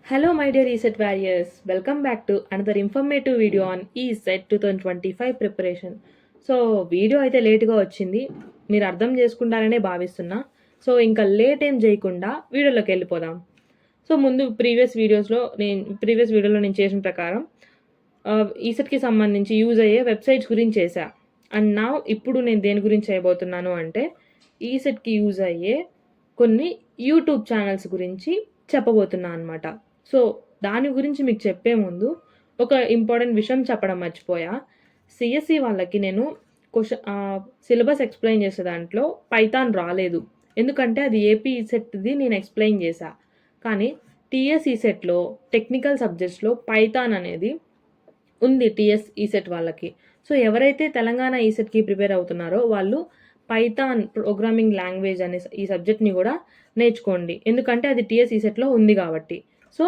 Hello, my dear ESET warriors. Welcome back to another informative video on ESET 2025 preparation. So video అయితే లేట్గా వచ్చింది, మీరు అర్థం చేసుకుంటారనే భావిస్తున్నా. సో ఇంకా లేట్ ఏం చేయకుండా వీడియోలోకి వెళ్ళిపోదాం. సో ముందు ప్రీవియస్ వీడియోలో నేను చేసిన ప్రకారం ఈసెట్కి సంబంధించి యూజ్ అయ్యే వెబ్సైట్స్ గురించి చేశా. అండ్ నా ఇప్పుడు నేను దేని గురించి చేయబోతున్నాను అంటే ఈసెట్కి యూజ్ అయ్యే కొన్ని యూట్యూబ్ ఛానల్స్ గురించి చెప్పబోతున్నాను అనమాట. సో దాని గురించి మీకు చెప్పే ముందు ఒక ఇంపార్టెంట్ విషయం చెప్పడం మర్చిపోయా. సిఎస్సి వాళ్ళకి నేను సిలబస్ ఎక్స్ప్లెయిన్ చేసే దాంట్లో పైథాన్ రాలేదు, ఎందుకంటే అది ఏపీ ఈసెట్ది నేను ఎక్స్ప్లెయిన్ చేశా. కానీ టీఎస్ ఈసెట్లో టెక్నికల్ సబ్జెక్ట్స్లో పైథాన్ అనేది ఉంది టీఎస్ ఈసెట్ వాళ్ళకి. సో ఎవరైతే తెలంగాణ ఈసెట్కి ప్రిపేర్ అవుతున్నారో వాళ్ళు పైథాన్ ప్రోగ్రామింగ్ లాంగ్వేజ్ అనే ఈ సబ్జెక్ట్ని కూడా నేర్చుకోండి, ఎందుకంటే అది టీఎస్ ఈసెట్లో ఉంది కాబట్టి. సో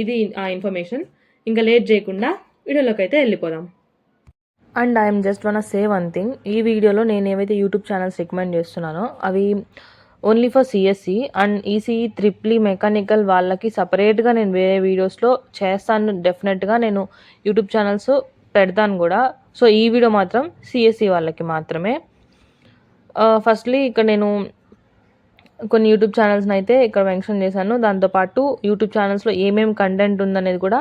ఇది ఆ ఇన్ఫర్మేషన్. ఇంకా లేట్ చేయకుండా వీడియోలోకి అయితే వెళ్ళిపోదాం. And I'm just wanna say one thing, ఈ వీడియోలో నేను ఏవైతే యూట్యూబ్ ఛానల్స్ రికమెండ్ చేస్తున్నానో అవి only for CSC and ECE triple E mechanical వాళ్ళకి సపరేట్గా నేను వేరే వీడియోస్లో చేస్తాను. డెఫినెట్గా నేను యూట్యూబ్ ఛానల్స్ పెడతాను కూడా. సో ఈ వీడియో మాత్రం సిఎస్సి వాళ్ళకి మాత్రమే. ఫస్ట్లీ ఇక్కడ నేను కొన్ని యూట్యూబ్ ఛానల్స్ని అయితే ఇక్కడ మెన్షన్ చేశాను. దాంతోపాటు యూట్యూబ్ ఛానల్స్లో ఏమేమి కంటెంట్ ఉందనేది కూడా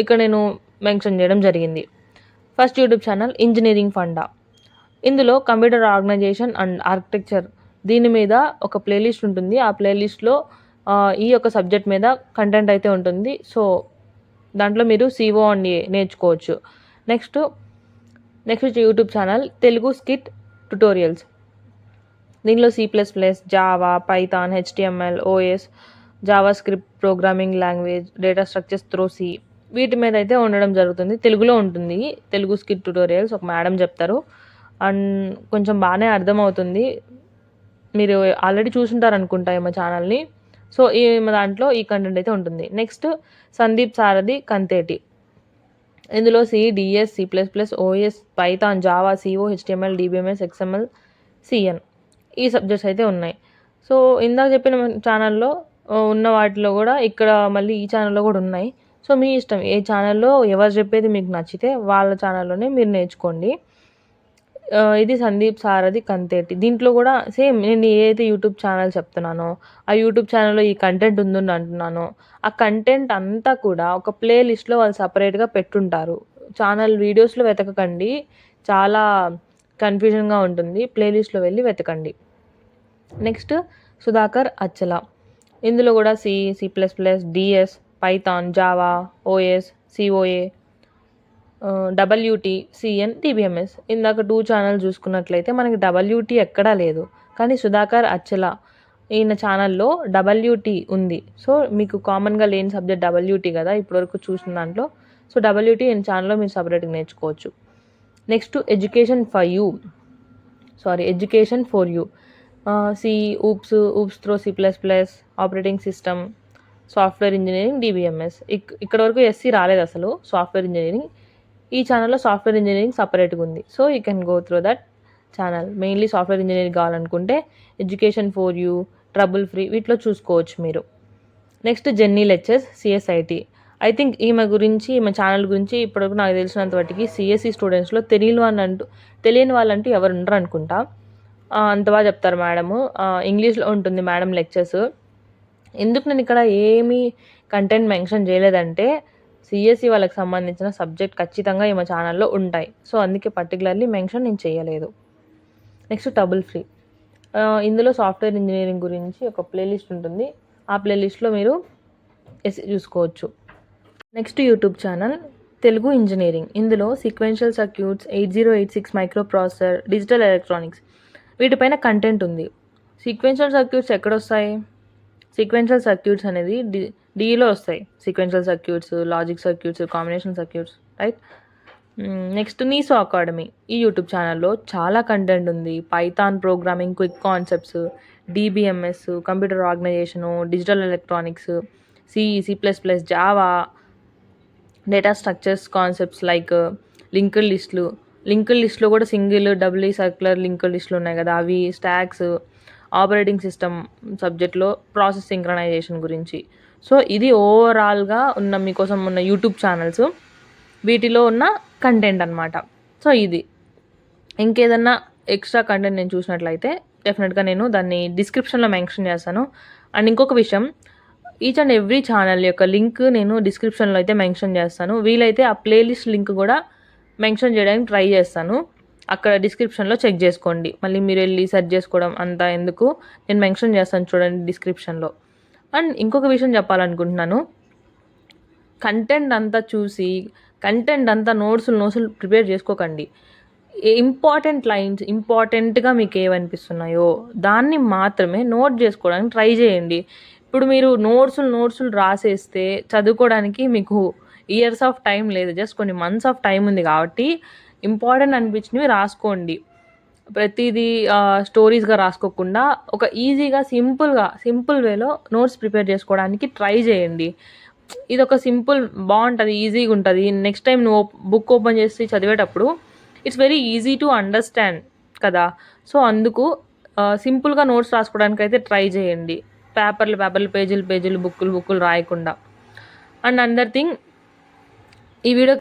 ఇక్కడ నేను మెన్షన్ చేయడం జరిగింది. First YouTube channel engineering funda. ఇందులో కంప్యూటర్ ఆర్గనైజేషన్ అండ్ ఆర్కిటెక్చర్ దీని మీద ఒక ప్లేలిస్ట్ ఉంటుంది. ఆ ప్లేలిస్ట్లో ఈ యొక్క సబ్జెక్ట్ మీద కంటెంట్ అయితే ఉంటుంది. సో దాంట్లో మీరు సిఓ అండ్ ఏ నేర్చుకోవచ్చు. Next YouTube channel Telugu skit tutorials. దీనిలో C++, Java, Python, HTML, OS, Java script programming language, data structures through C వీటి మీద అయితే ఉండడం జరుగుతుంది. తెలుగులో ఉంటుంది. తెలుగు స్కిట్ ట్యుటోరియల్స్ ఒక మేడం చెప్తారు అండ్ కొంచెం బాగానే అర్థమవుతుంది. మీరు ఆల్రెడీ చూసుంటారు అనుకుంటా మా ఛానల్ని. సో ఈ దాంట్లో ఈ కంటెంట్ అయితే ఉంటుంది. నెక్స్ట్ సందీప్ సారథి కంతేటి. ఇందులో C, DS, C++, OS, Python, Java, CO, HTML, DBMS, XML, CN ఈ సబ్జెక్ట్స్ అయితే ఉన్నాయి. సో ఇందాక చెప్పిన ఛానల్లో ఉన్న వాటిలో కూడా ఇక్కడ మళ్ళీ ఈ ఛానల్లో కూడా ఉన్నాయి. సో మీ ఇష్టం, ఏ ఛానల్లో ఎవరు చెప్పేది మీకు నచ్చితే వాళ్ళ ఛానల్లోనే మీరు నేర్చుకోండి. ఇది సందీప్ సారథి కంతేటి. దీంట్లో కూడా సేమ్ నేను ఏదైతే యూట్యూబ్ ఛానల్ చెప్తున్నానో ఆ యూట్యూబ్ ఛానల్లో ఈ కంటెంట్ ఉందని అంటున్నానో ఆ కంటెంట్ అంతా కూడా ఒక ప్లేలిస్ట్లో వాళ్ళు సపరేట్గా పెట్టుంటారు. ఛానల్ వీడియోస్లో వెతకకండి, చాలా కన్ఫ్యూజన్గా ఉంటుంది. ప్లేలిస్ట్లో వెళ్ళి వెతకండి. నెక్స్ట్ సుధాకర్ అచ్చల. ఇందులో కూడా C, C++, DS, Python, Java, OS, COA, WT, CN, DBMS. ఇందాక 2 ఛానల్ చూసుకున్నట్లయితే మనకి WT ఎక్కడా లేదు, కానీ సుధాకర్ అచ్చల ఈయన ఛానల్లో WT ఉంది. సో మీకు కామన్గా లేని సబ్జెక్ట్ WT కదా ఇప్పటివరకు చూసిన దాంట్లో. సో WT ఈయన ఛానల్లో మీరు సపరేట్గా నేర్చుకోవచ్చు. Next education for you. C, oops throw C++, operating system, software engineering, DBMS. ఇక్కడ వరకు SC రాలేదు అసలు, సాఫ్ట్వేర్ ఇంజనీరింగ్. ఈ ఛానల్లో సాఫ్ట్వేర్ ఇంజనీరింగ్ సపరేట్గా ఉంది. So you can go through that channel. Mainly software engineering కావాలనుకుంటే education for you, trouble free వీటిలో చూసుకోవచ్చు మీరు. Next Jenny lectures, CSIT. I think ఈమె ఛానల్ గురించి ఇప్పటివరకు నాకు తెలిసినంత వాటికి CSE స్టూడెంట్స్లో తెలియని వాళ్ళంటూ ఎవరు ఉండరు అనుకుంటా. అంత బాగా చెప్తారు మేడము. ఇంగ్లీష్లో ఉంటుంది మేడం లెక్చర్స్. ఎందుకు నేను ఇక్కడ ఏమీ కంటెంట్ మెన్షన్ చేయలేదంటే CSE వాళ్ళకి సంబంధించిన సబ్జెక్ట్ ఖచ్చితంగా ఈమె ఛానల్లో ఉంటాయి. సో అందుకే పర్టికులర్లీ మెన్షన్ నేను చేయలేదు. Next trouble free. ఇందులో సాఫ్ట్వేర్ ఇంజనీరింగ్ గురించి ఒక ప్లేలిస్ట్ ఉంటుంది. ఆ ప్లేలిస్ట్లో మీరు చూసుకోవచ్చు. Next YouTube channel Telugu engineering. ఇందులో sequential circuits, 8086 microprocessor, digital electronics వీటిపైన కంటెంట్ ఉంది. సీక్వెన్షియల్ సర్క్యూట్స్ ఎక్కడొస్తాయి? సీక్వెన్షియల్ సర్క్యూట్స్ అనేది డీలో వస్తాయి. Sequential circuits, logic circuits, combination circuits, right. Next Neso Academy. ఈ యూట్యూబ్ ఛానల్లో చాలా కంటెంట్ ఉంది. Python programming, quick concepts, DBMS, computer organization, digital electronics, C, C++, Java, data structures concepts like linked లిస్ట్లో కూడా సింగిల్, డబుల్, సర్క్యులర్ లింక్డ్ లిస్టులు ఉన్నాయి కదా అవి, స్టాక్స్, ఆపరేటింగ్ సిస్టమ్ సబ్జెక్ట్లో ప్రాసెస్ సింక్రనైజేషన్ గురించి. సో ఇది ఓవరాల్గా ఉన్న మీకోసం ఉన్న యూట్యూబ్ ఛానల్స్, వీటిలో ఉన్న కంటెంట్ అనమాట. సో ఇది ఇంకేదన్నా ఎక్స్ట్రా కంటెంట్ నేను చూసినట్లయితే డెఫినెట్గా నేను దాన్ని డిస్క్రిప్షన్లో మెన్షన్ చేస్తాను. అండ్ ఇంకొక విషయం, ఈచ్ అండ్ ఎవ్రీ ఛానల్ యొక్క లింక్ నేను డిస్క్రిప్షన్లో అయితే మెన్షన్ చేస్తాను. వీలైతే ఆ ప్లేలిస్ట్ లింక్ కూడా మెన్షన్ చేయడానికి ట్రై చేస్తాను. అక్కడ డిస్క్రిప్షన్లో చెక్ చేసుకోండి. మళ్ళీ మీరు వెళ్ళి సెర్చ్ చేసుకోవడం అంతా ఎందుకు, నేను మెన్షన్ చేస్తాను చూడండి డిస్క్రిప్షన్లో. అండ్ ఇంకొక విషయం చెప్పాలనుకుంటున్నాను, కంటెంట్ అంతా చూసి కంటెంట్ అంతా నోట్సులు ప్రిపేర్ చేసుకోకండి. ఇంపార్టెంట్ లైన్స్, ఇంపార్టెంట్గా మీకు ఏమనిపిస్తున్నాయో దాన్ని మాత్రమే నోట్ చేసుకోవడానికి ట్రై చేయండి. ఇప్పుడు మీరు నోట్సులు రాసేస్తే చదువుకోవడానికి మీకు ఇయర్స్ ఆఫ్ టైం లేదు, జస్ట్ కొన్ని మంత్స్ ఆఫ్ టైం ఉంది. కాబట్టి ఇంపార్టెంట్ అనిపించినవి రాసుకోండి. ప్రతిదీ స్టోరీస్గా రాసుకోకుండా ఒక ఈజీగా సింపుల్ వేలో నోట్స్ ప్రిపేర్ చేసుకోవడానికి ట్రై చేయండి. ఇది ఒక సింపుల్ బాగుంటుంది, ఈజీగా ఉంటుంది. నెక్స్ట్ టైం నువ్వు బుక్ ఓపెన్ చేసి చదివేటప్పుడు it's very easy to understand కదా. సో అందుకు సింపుల్గా నోట్స్ రాసుకోవడానికి అయితే ట్రై చేయండి. పేపర్లు పేజీలు బుక్కులు రాయకుండా. అండ్ అందర్ థింగ్, ఈ వీడియో